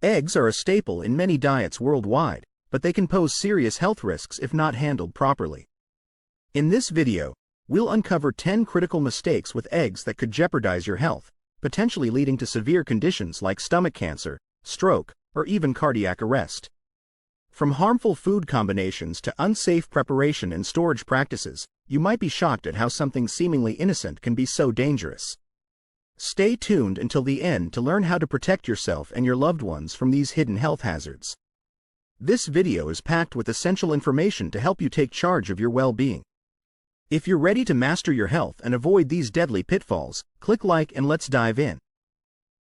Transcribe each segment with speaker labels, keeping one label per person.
Speaker 1: Eggs are a staple in many diets worldwide, but they can pose serious health risks if not handled properly. In this video, we'll uncover 10 critical mistakes with eggs that could jeopardize your health, potentially leading to severe conditions like stomach cancer, stroke, or even cardiac arrest. From harmful food combinations to unsafe preparation and storage practices, you might be shocked at how something seemingly innocent can be so dangerous. Stay tuned until the end to learn how to protect yourself and your loved ones from these hidden health hazards. This video is packed with essential information to help you take charge of your well-being. If you're ready to master your health and avoid these deadly pitfalls, click like and let's dive in.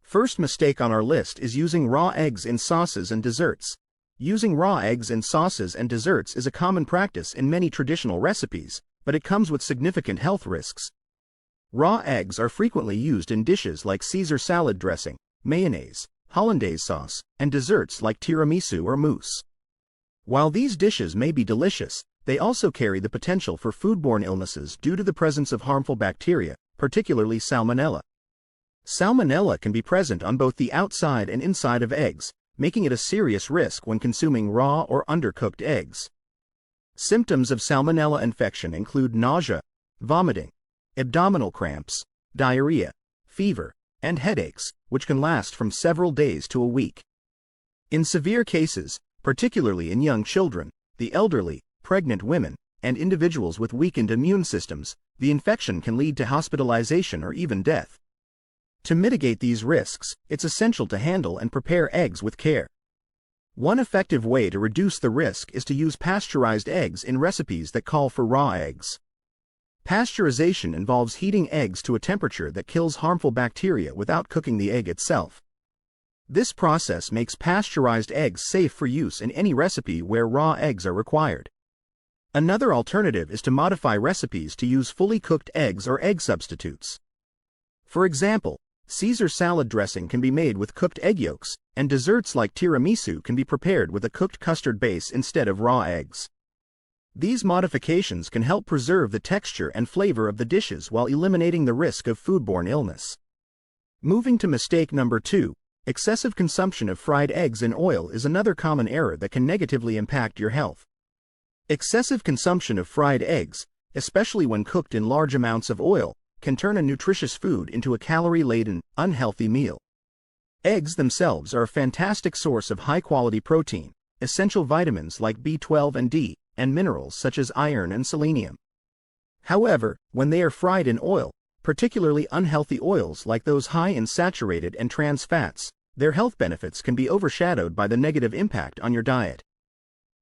Speaker 1: First mistake on our list is using raw eggs in sauces and desserts. Using raw eggs in sauces and desserts is a common practice in many traditional recipes, but it comes with significant health risks. Raw eggs are frequently used in dishes like Caesar salad dressing, mayonnaise, hollandaise sauce, and desserts like tiramisu or mousse. While these dishes may be delicious, they also carry the potential for foodborne illnesses due to the presence of harmful bacteria, particularly salmonella. Salmonella can be present on both the outside and inside of eggs, making it a serious risk when consuming raw or undercooked eggs. Symptoms of salmonella infection include nausea, vomiting, abdominal cramps, diarrhea, fever, and headaches, which can last from several days to a week. In severe cases, particularly in young children, the elderly, pregnant women, and individuals with weakened immune systems, the infection can lead to hospitalization or even death. To mitigate these risks, it's essential to handle and prepare eggs with care. One effective way to reduce the risk is to use pasteurized eggs in recipes that call for raw eggs. Pasteurization involves heating eggs to a temperature that kills harmful bacteria without cooking the egg itself. This process makes pasteurized eggs safe for use in any recipe where raw eggs are required. Another alternative is to modify recipes to use fully cooked eggs or egg substitutes. For example, Caesar salad dressing can be made with cooked egg yolks, and desserts like tiramisu can be prepared with a cooked custard base instead of raw eggs. These modifications can help preserve the texture and flavor of the dishes while eliminating the risk of foodborne illness. Moving to mistake number 2, excessive consumption of fried eggs in oil is another common error that can negatively impact your health. Excessive consumption of fried eggs, especially when cooked in large amounts of oil, can turn a nutritious food into a calorie-laden, unhealthy meal. Eggs themselves are a fantastic source of high-quality protein, essential vitamins like B12 and D, and minerals such as iron and selenium. However, when they are fried in oil, particularly unhealthy oils like those high in saturated and trans fats, their health benefits can be overshadowed by the negative impact on your diet.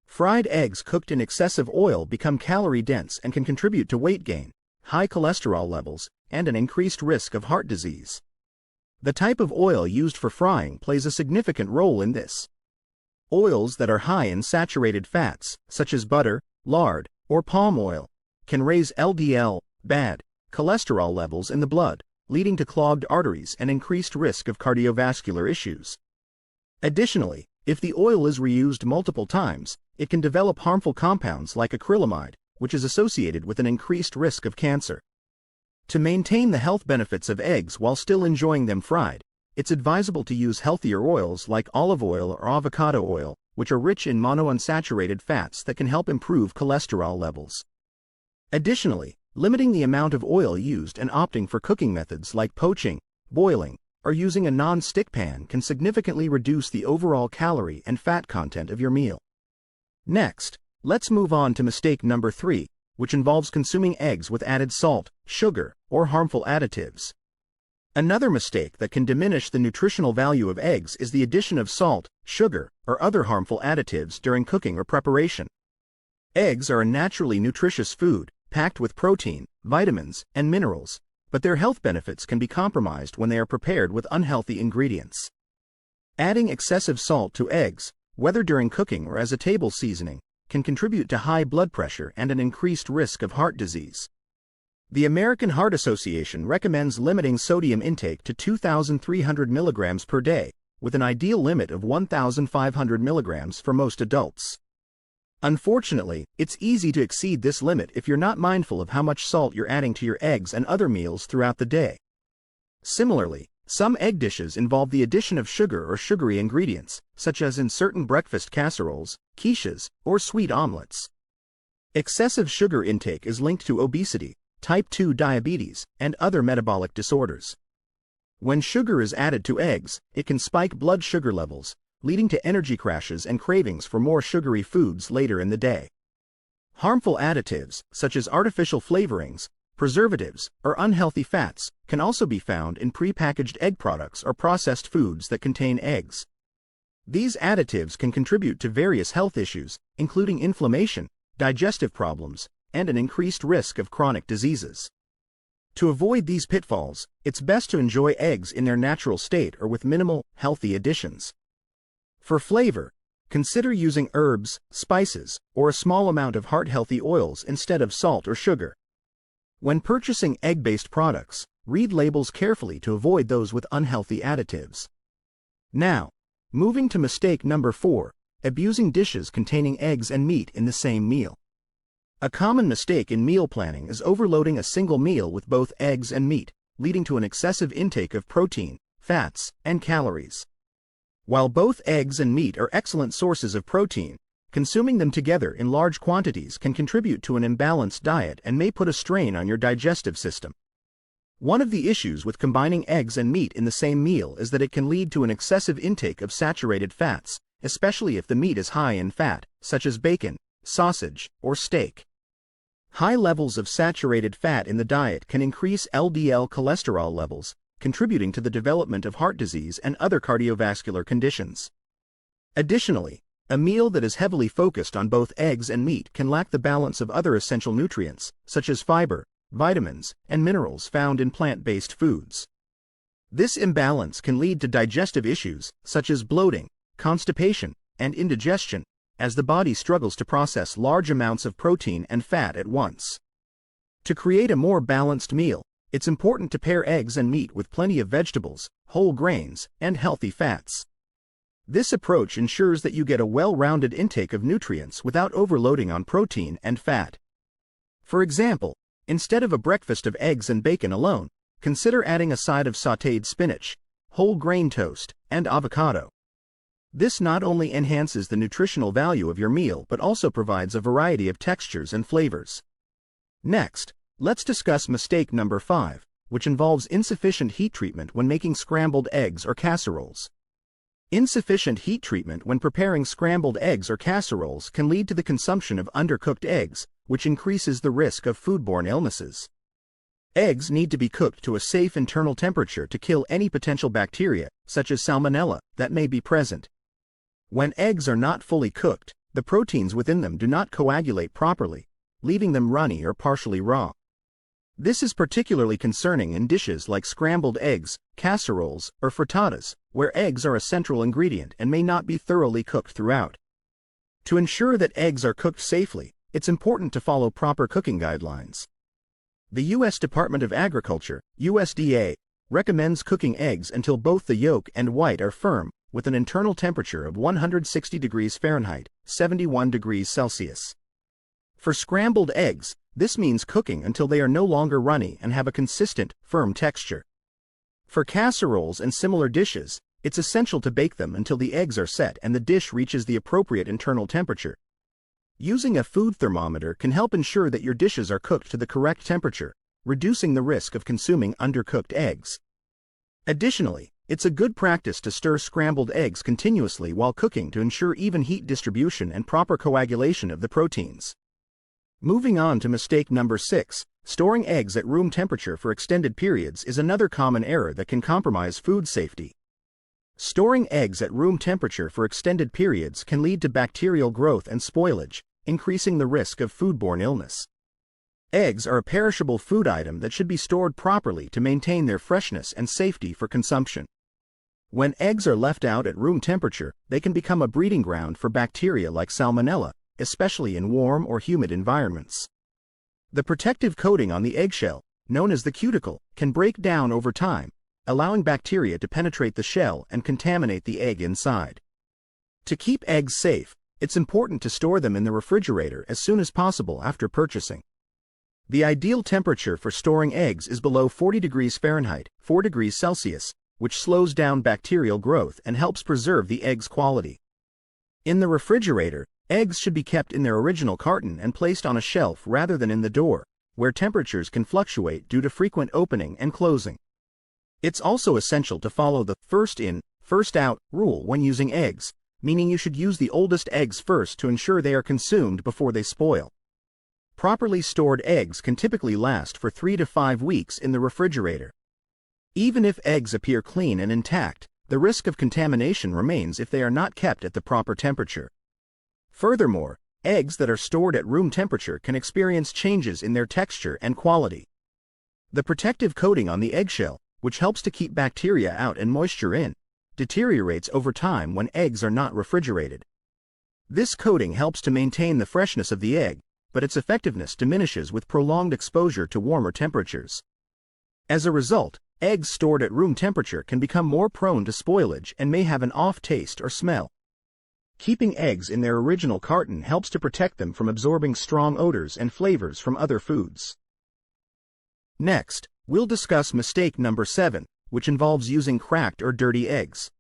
Speaker 1: Fried eggs cooked in excessive oil become calorie-dense and can contribute to weight gain, high cholesterol levels, and an increased risk of heart disease. The type of oil used for frying plays a significant role in this. Oils that are high in saturated fats, such as butter, lard, or palm oil, can raise LDL, bad cholesterol levels in the blood, leading to clogged arteries and increased risk of cardiovascular issues. Additionally, if the oil is reused multiple times, it can develop harmful compounds like acrylamide, which is associated with an increased risk of cancer. To maintain the health benefits of eggs while still enjoying them fried, it's advisable to use healthier oils like olive oil or avocado oil, which are rich in monounsaturated fats that can help improve cholesterol levels. Additionally, limiting the amount of oil used and opting for cooking methods like poaching, boiling, or using a non-stick pan can significantly reduce the overall calorie and fat content of your meal. Next, let's move on to mistake number 3, which involves consuming eggs with added salt, sugar, or harmful additives. Another mistake that can diminish the nutritional value of eggs is the addition of salt, sugar, or other harmful additives during cooking or preparation. Eggs are a naturally nutritious food, packed with protein, vitamins, and minerals, but their health benefits can be compromised when they are prepared with unhealthy ingredients. Adding excessive salt to eggs, whether during cooking or as a table seasoning, can contribute to high blood pressure and an increased risk of heart disease. The American Heart Association recommends limiting sodium intake to 2,300 milligrams per day, with an ideal limit of 1,500 milligrams for most adults. Unfortunately, it's easy to exceed this limit if you're not mindful of how much salt you're adding to your eggs and other meals throughout the day. Similarly, Some egg dishes involve the addition of sugar or sugary ingredients, such as in certain breakfast casseroles, quiches, or sweet omelets. Excessive sugar intake is linked to obesity, type 2 diabetes, and other metabolic disorders. When sugar is added to eggs, it can spike blood sugar levels, leading to energy crashes and cravings for more sugary foods later in the day. Harmful additives, such as artificial flavorings, preservatives, or unhealthy fats, can also be found in prepackaged egg products or processed foods that contain eggs. These additives can contribute to various health issues, including inflammation, digestive problems, and an increased risk of chronic diseases. To avoid these pitfalls, it's best to enjoy eggs in their natural state or with minimal, healthy additions. For flavor, consider using herbs, spices, or a small amount of heart-healthy oils instead of salt or sugar. When purchasing egg-based products, read labels carefully to avoid those with unhealthy additives. Now, moving to mistake number 4, abusing dishes containing eggs and meat in the same meal. A common mistake in meal planning is overloading a single meal with both eggs and meat, leading to an excessive intake of protein, fats, and calories. While both eggs and meat are excellent sources of protein, consuming them together in large quantities can contribute to an imbalanced diet and may put a strain on your digestive system. One of the issues with combining eggs and meat in the same meal is that it can lead to an excessive intake of saturated fats, especially if the meat is high in fat, such as bacon, sausage, or steak. High levels of saturated fat in the diet can increase LDL cholesterol levels, contributing to the development of heart disease and other cardiovascular conditions. Additionally, a meal that is heavily focused on both eggs and meat can lack the balance of other essential nutrients, such as fiber, vitamins, and minerals found in plant-based foods. This imbalance can lead to digestive issues, such as bloating, constipation, and indigestion, as the body struggles to process large amounts of protein and fat at once. To create a more balanced meal, it's important to pair eggs and meat with plenty of vegetables, whole grains, and healthy fats. This approach ensures that you get a well-rounded intake of nutrients without overloading on protein and fat. For example, instead of a breakfast of eggs and bacon alone, consider adding a side of sautéed spinach, whole grain toast, and avocado. This not only enhances the nutritional value of your meal but also provides a variety of textures and flavors. Next, let's discuss mistake number 5, which involves insufficient heat treatment when making scrambled eggs or casseroles. Insufficient heat treatment when preparing scrambled eggs or casseroles can lead to the consumption of undercooked eggs, which increases the risk of foodborne illnesses. Eggs need to be cooked to a safe internal temperature to kill any potential bacteria, such as salmonella, that may be present. When eggs are not fully cooked, the proteins within them do not coagulate properly, leaving them runny or partially raw. This is particularly concerning in dishes like scrambled eggs, casseroles, or frittatas, where eggs are a central ingredient and may not be thoroughly cooked throughout. To ensure that eggs are cooked safely, it's important to follow proper cooking guidelines. The U.S. Department of Agriculture, USDA, recommends cooking eggs until both the yolk and white are firm, with an internal temperature of 160 degrees Fahrenheit, 71 degrees Celsius. For scrambled eggs, this means cooking until they are no longer runny and have a consistent, firm texture. For casseroles and similar dishes, it's essential to bake them until the eggs are set and the dish reaches the appropriate internal temperature. Using a food thermometer can help ensure that your dishes are cooked to the correct temperature, reducing the risk of consuming undercooked eggs. Additionally, it's a good practice to stir scrambled eggs continuously while cooking to ensure even heat distribution and proper coagulation of the proteins. Moving on to mistake number 6, storing eggs at room temperature for extended periods is another common error that can compromise food safety. Storing eggs at room temperature for extended periods can lead to bacterial growth and spoilage, increasing the risk of foodborne illness. Eggs are a perishable food item that should be stored properly to maintain their freshness and safety for consumption. When eggs are left out at room temperature, they can become a breeding ground for bacteria like salmonella, especially in warm or humid environments. The protective coating on the eggshell, known as the cuticle, can break down over time, allowing bacteria to penetrate the shell and contaminate the egg inside. To keep eggs safe, it's important to store them in the refrigerator as soon as possible after purchasing. The ideal temperature for storing eggs is below 40 degrees Fahrenheit, 4 degrees Celsius, which slows down bacterial growth and helps preserve the egg's quality. In the refrigerator, eggs should be kept in their original carton and placed on a shelf rather than in the door, where temperatures can fluctuate due to frequent opening and closing. It's also essential to follow the first in, first out rule when using eggs, meaning you should use the oldest eggs first to ensure they are consumed before they spoil. Properly stored eggs can typically last for 3 to 5 weeks in the refrigerator. Even if eggs appear clean and intact, the risk of contamination remains if they are not kept at the proper temperature. Furthermore, eggs that are stored at room temperature can experience changes in their texture and quality. The protective coating on the eggshell, which helps to keep bacteria out and moisture in, deteriorates over time when eggs are not refrigerated. This coating helps to maintain the freshness of the egg, but its effectiveness diminishes with prolonged exposure to warmer temperatures. As a result, eggs stored at room temperature can become more prone to spoilage and may have an off taste or smell. Keeping eggs in their original carton helps to protect them from absorbing strong odors and flavors from other foods. Next, we'll discuss mistake number 7, which involves using cracked or dirty eggs.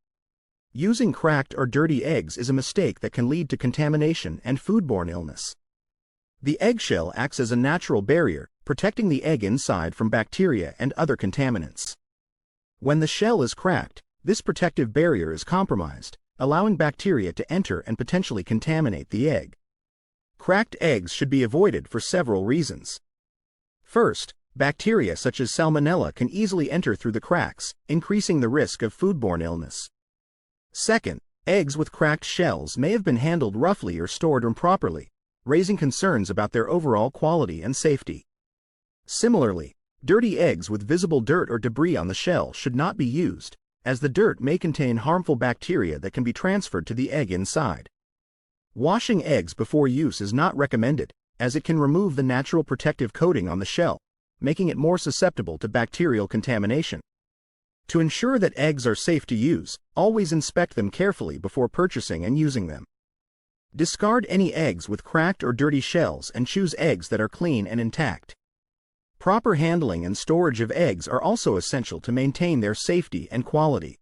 Speaker 1: Using cracked or dirty eggs is a mistake that can lead to contamination and foodborne illness. The eggshell acts as a natural barrier, protecting the egg inside from bacteria and other contaminants. When the shell is cracked, this protective barrier is compromised, allowing bacteria to enter and potentially contaminate the egg. Cracked eggs should be avoided for several reasons. First, bacteria such as Salmonella can easily enter through the cracks, increasing the risk of foodborne illness. Second, eggs with cracked shells may have been handled roughly or stored improperly, raising concerns about their overall quality and safety. Similarly, dirty eggs with visible dirt or debris on the shell should not be used, as the dirt may contain harmful bacteria that can be transferred to the egg inside. Washing eggs before use is not recommended, as it can remove the natural protective coating on the shell, making it more susceptible to bacterial contamination. To ensure that eggs are safe to use, always inspect them carefully before purchasing and using them. Discard any eggs with cracked or dirty shells and choose eggs that are clean and intact. Proper handling and storage of eggs are also essential to maintain their safety and quality.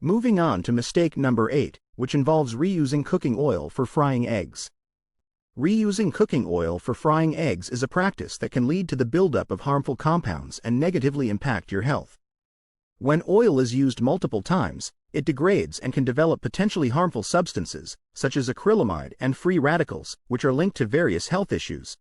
Speaker 1: Moving on to mistake number 8, which involves reusing cooking oil for frying eggs. Reusing cooking oil for frying eggs is a practice that can lead to the buildup of harmful compounds and negatively impact your health. When oil is used multiple times, it degrades and can develop potentially harmful substances, such as acrylamide and free radicals, which are linked to various health issues.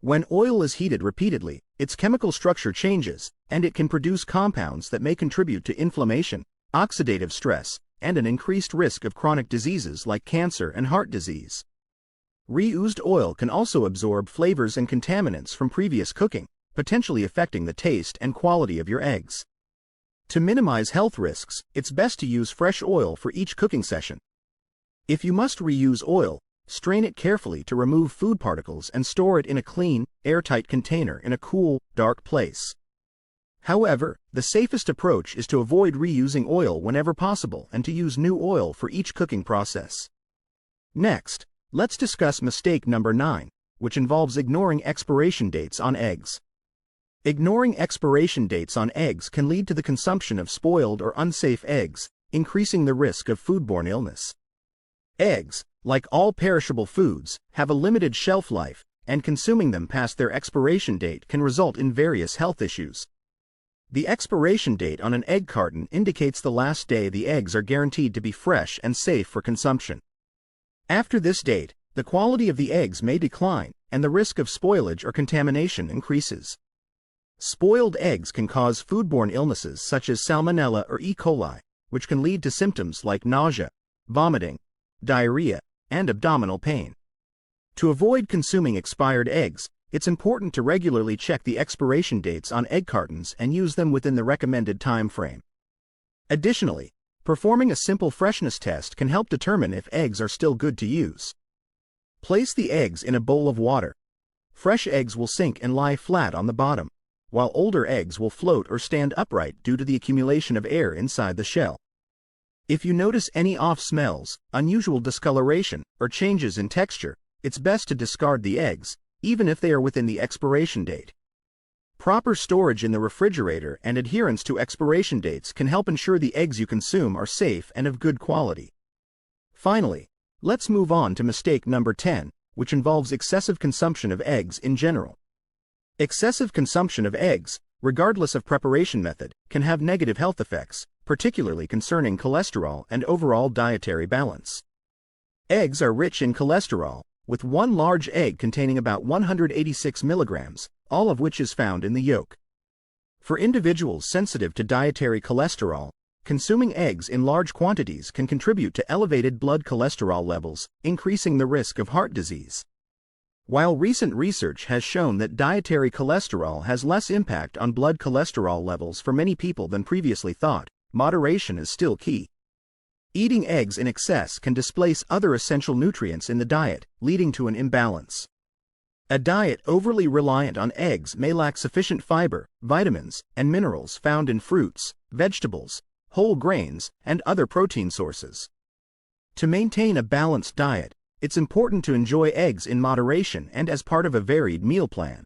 Speaker 1: When oil is heated repeatedly, its chemical structure changes, and it can produce compounds that may contribute to inflammation, oxidative stress, and an increased risk of chronic diseases like cancer and heart disease. Reused oil can also absorb flavors and contaminants from previous cooking, potentially affecting the taste and quality of your eggs. To minimize health risks, it's best to use fresh oil for each cooking session. If you must reuse oil, strain it carefully to remove food particles and store it in a clean, airtight container in a cool, dark place. However, the safest approach is to avoid reusing oil whenever possible and to use new oil for each cooking process. Next, let's discuss mistake number 9, which involves ignoring expiration dates on eggs. Ignoring expiration dates on eggs can lead to the consumption of spoiled or unsafe eggs, increasing the risk of foodborne illness. Eggs, like all perishable foods, have a limited shelf life, and consuming them past their expiration date can result in various health issues. The expiration date on an egg carton indicates the last day the eggs are guaranteed to be fresh and safe for consumption. After this date, the quality of the eggs may decline, and the risk of spoilage or contamination increases. Spoiled eggs can cause foodborne illnesses such as Salmonella or E. coli, which can lead to symptoms like nausea, vomiting, diarrhea, and abdominal pain. To avoid consuming expired eggs, it's important to regularly check the expiration dates on egg cartons and use them within the recommended time frame. Additionally, performing a simple freshness test can help determine if eggs are still good to use. Place the eggs in a bowl of water. Fresh eggs will sink and lie flat on the bottom, while older eggs will float or stand upright due to the accumulation of air inside the shell. If you notice any off smells, unusual discoloration, or changes in texture, it's best to discard the eggs, even if they are within the expiration date. Proper storage in the refrigerator and adherence to expiration dates can help ensure the eggs you consume are safe and of good quality. Finally, let's move on to mistake number 10, which involves excessive consumption of eggs in general. Excessive consumption of eggs, regardless of preparation method, can have negative health effects, particularly concerning cholesterol and overall dietary balance. Eggs are rich in cholesterol, with one large egg containing about 186 milligrams, all of which is found in the yolk. For individuals sensitive to dietary cholesterol, consuming eggs in large quantities can contribute to elevated blood cholesterol levels, increasing the risk of heart disease. While recent research has shown that dietary cholesterol has less impact on blood cholesterol levels for many people than previously thought, moderation is still key. Eating eggs in excess can displace other essential nutrients in the diet, leading to an imbalance. A diet overly reliant on eggs may lack sufficient fiber, vitamins, and minerals found in fruits, vegetables, whole grains, and other protein sources. To maintain a balanced diet, it's important to enjoy eggs in moderation and as part of a varied meal plan.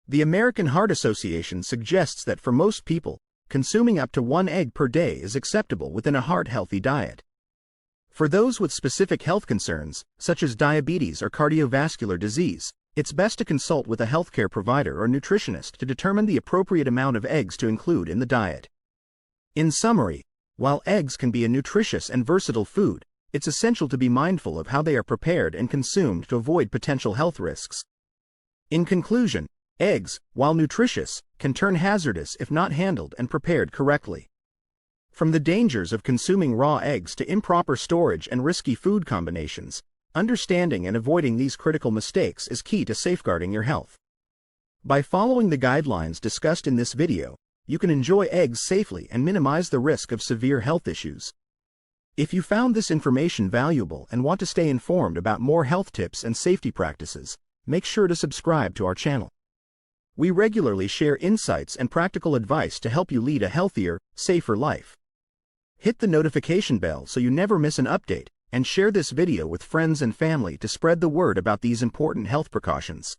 Speaker 1: The American Heart Association suggests that for most people, consuming up to 1 egg per day is acceptable within a heart-healthy diet. For those with specific health concerns, such as diabetes or cardiovascular disease, it's best to consult with a healthcare provider or nutritionist to determine the appropriate amount of eggs to include in the diet. In summary, while eggs can be a nutritious and versatile food, it's essential to be mindful of how they are prepared and consumed to avoid potential health risks. In conclusion, eggs, while nutritious, can turn hazardous if not handled and prepared correctly. From the dangers of consuming raw eggs to improper storage and risky food combinations, understanding and avoiding these critical mistakes is key to safeguarding your health. By following the guidelines discussed in this video, you can enjoy eggs safely and minimize the risk of severe health issues. If you found this information valuable and want to stay informed about more health tips and safety practices, make sure to subscribe to our channel. We regularly share insights and practical advice to help you lead a healthier, safer life. Hit the notification bell so you never miss an update, and share this video with friends and family to spread the word about these important health precautions.